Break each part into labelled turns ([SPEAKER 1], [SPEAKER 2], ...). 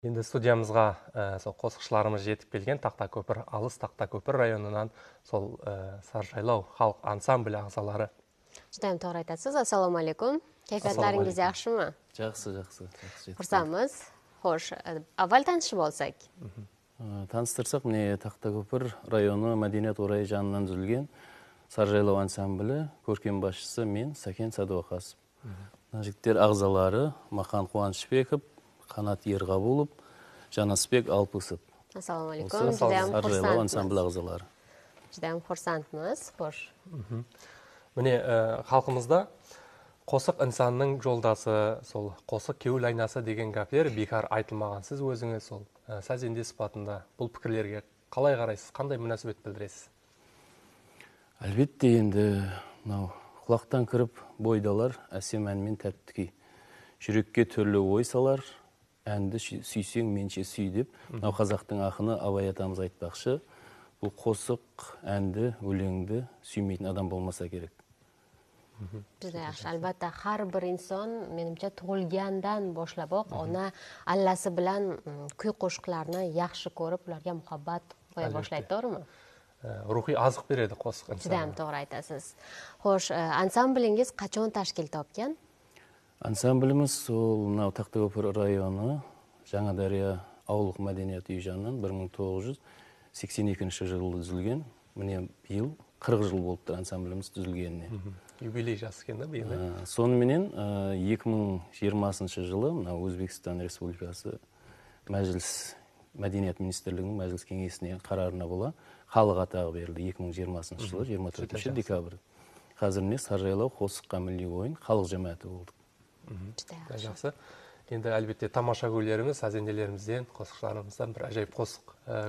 [SPEAKER 1] Енді студиямызға сол қосықшыларымыз жетіп келген Тақтакөпір, алыс Тақтакөпір районынан сол Саржайлау халық ансамблі ағзалары.
[SPEAKER 2] Жудайым тоғыр айтасыз. Ассаламу алейкум. Кайфиятларыңыз жақшымы?
[SPEAKER 3] Жақсы.
[SPEAKER 2] Құрсамыз. Хош, авval танышып болсақ.
[SPEAKER 3] Таныстырсақ, міне Тақтакөпір районы мәдениет орайы жанынан түзілген Саржайлау ансамблі, көркем басшысы мен Сәкен Садуақасов. Жігіттер ағзалары Мақан Қуанышбеков, Қанат Ерғабулов, Жанасбек Алпысов.
[SPEAKER 2] Ассаламу алейкум.
[SPEAKER 3] Саржайлау ансамблі ағзалары.
[SPEAKER 2] Жудайым құрсантмыз. Хош.
[SPEAKER 1] Міне халқымызда қосық инсанның жолдасы, сол қосық кеуіл айнасы деген гәптер бекар айтылмаған. Сіз өзіңіз сол сәзенде сыпатында бұл пікірлерге қалай қарайсыз, қандай мүнәсібет білдіресіз?
[SPEAKER 3] Әлбетте енді құлақтан кіріп бойдалар әсем әнмен тәттіки. Жүрекке түрлі ой салар, әнді сүйсең менше сүй деп. Қазақтың ақыны Абай атамыз айтпақшы, бұл қосық әнді, өлеңді сүймейтін адам болмаса керек.
[SPEAKER 2] Juda yaxshi. Albatta har bir inson menimcha tug'ilgandan boshlab ona allasi bilan kuy qo'shiqlarni yaxshi ko'rib, ularga muhabbat qo'ya boshlaydi, to'g'rimi?
[SPEAKER 1] Ruhiy oziq beradi qo'shiq insonga.
[SPEAKER 2] Juda ham to'g'ri aytasiz. Xo'sh, ansamblingiz qachon tashkil topgan?
[SPEAKER 3] Ансамбліміз сол Тақтакөпір районы Жаңадария ауылдық мәдениет үйі жанынан 1982 жылы түзілген. Міне биыл 40 жыл болып тұр ансамбліміз түзілгеніне.
[SPEAKER 1] Юбилей жасы екен да биыл.
[SPEAKER 3] Соныменен 2020 жылы Өзбекстан Республикасы Мәдениет министрлігінің мәжіліс кеңесіне қарарына бола халық атағы берілді 2020 жылы 24 декабрь. Қазір міне Саржайлау қосыққа милли ойын халық жамағаты болдық.
[SPEAKER 1] Жақсы. Енді әлбетте тамаша көйлеріміз, сәзенделерімізден, қосықшыларымыздан бір әжайып қосық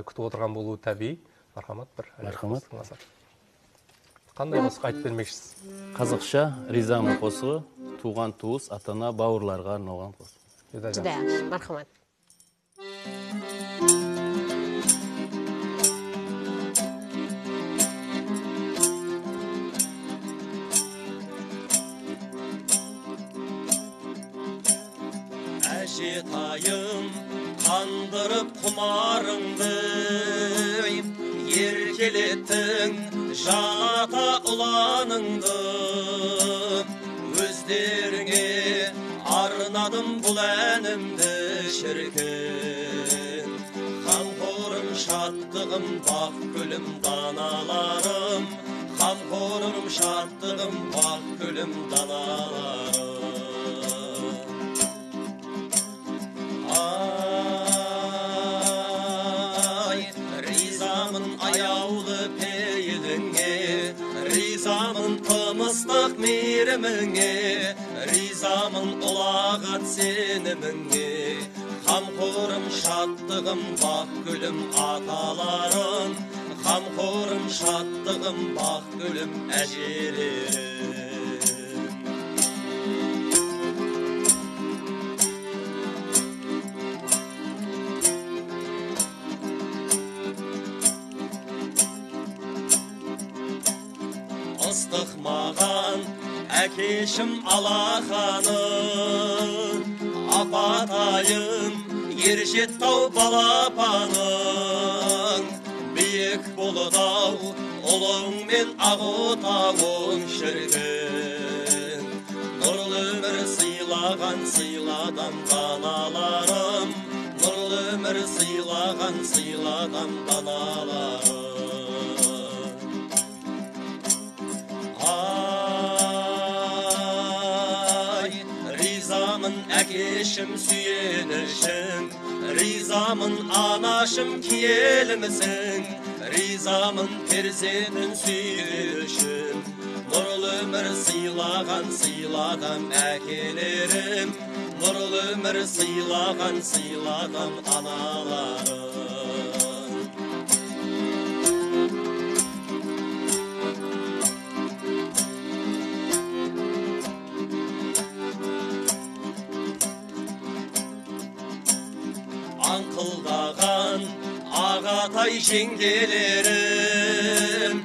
[SPEAKER 1] күтіп отырған болуы табиғи. Мархамат бір.
[SPEAKER 3] Мархамат.
[SPEAKER 1] Қандай қосық айтып бермекшісіз?
[SPEAKER 3] Қазақша ризамын қосығы, туған туыс, атана, бауырларға арналған қосық.
[SPEAKER 2] Juda yaxshi. Marhamat.
[SPEAKER 4] Әжетайым қандырып құмарыңды, еркелеттің жаната ұланыңды. Өздеріңе арнадым бұл әнімді шіркін. Қамқорым шаттығым, бақ гүлім даналарым. Қамқорым шаттығым, бақ гүлім даналарым. Ризамын аяулы пейіліңе, ризамын тымыстық мейіріміңе, ризамын ұлағат сеніміңе. Қамқорым шаттығым, бақ гүлім аталарым, қамқорым шаттығым, бақ гүлім әжелерім. Ыстық маған әкешім алақаның, апатайым ержеттау балапаның. Биік болыдау ұлың мен ағытауың шіркін. Нұрлы өмір сыйлаған сыйладам даналарым, нұрлы өмір сыйлаған сыйладам даналарым. Ризамын әкешім сүйенішім, ризамын анашым киелімісің, ризамын перзентін сүйішім. Нұрлы өмір сыйлаған сыйладам әкелерім, нұрлы өмір сыйлаған сыйладам аналарым. Аңқылдаған ағатай жеңгелерім,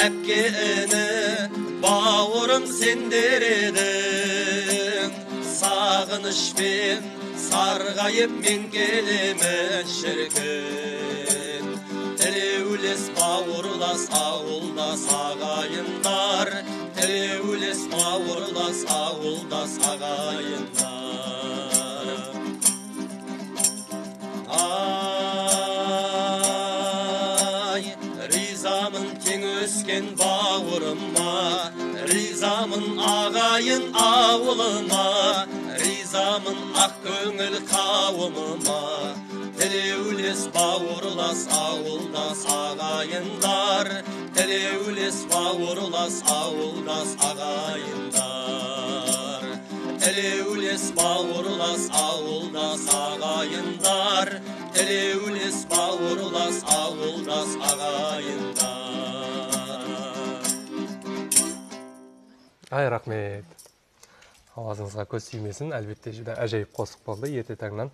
[SPEAKER 4] әпке іні бауырым сендер едің. Сағынышпен Сарғайып мен келемін шіркін. Тілеулес бауырлас ауылдас ағайындар, тілеулес бауырлас ауылдас ағайындар. Ай, ризамын тең өскен бауырыма, ризамын ағайын ауылыма, ризамын ақ көңіл қауымыма. Тілеулес бауырлас ауылдас ағайындар, тілеулес бауырлас ауылдас ағайындар. Тілеулес бауырлас ауылдас ағайындар, тілеулес бауырлас ауылдас ағайындар.
[SPEAKER 1] Ай, рахмет. Ауазыңызға көз тимесін, әлбетте жүдә әжайып қосық болды ерте таңнан.